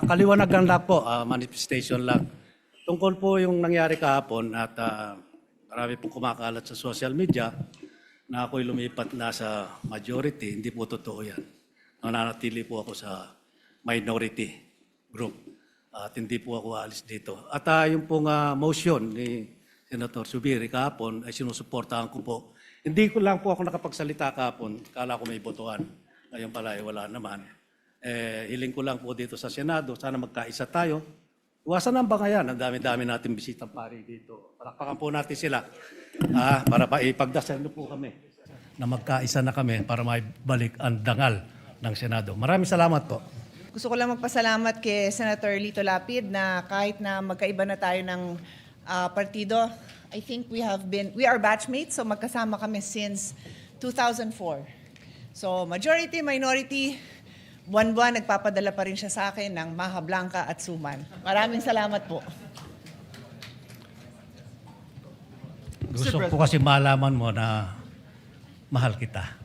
Kaliwanagan lang po, manifestation lang. Tungkol po yung nangyari kahapon at marami pong kumakalat sa social media na ako'y lumipat na sa majority, hindi po totoo yan. Nananatili po ako sa minority group at hindi po ako alis dito. At yung pong motion ni Senator Zubiri kahapon ay sinusuportahan ko po. Hindi ko lang po ako nakapagsalita kahapon, kala ko may botohan. Ngayon pala ay wala naman. Hiling ko lang po dito sa Senado, sana magkaisa tayo. Iwasan ang bangayan, ang dami-dami natin bisitang pari dito. Palakpakan po natin sila para ipagdasal po kami na magkaisa na kami para maibalik ang dangal ng Senado. Maraming salamat po. Gusto ko lang magpasalamat kay Senator Lito Lapid na kahit na magkaiba na tayo ng partido, I think we are batchmates, so magkasama kami since 2004. So majority, minority, buwan-buwan nagpapadala pa rin siya sa akin ng Maha Blanca at Suman. Maraming salamat po. Gusto ko kasi malaman mo na mahal kita.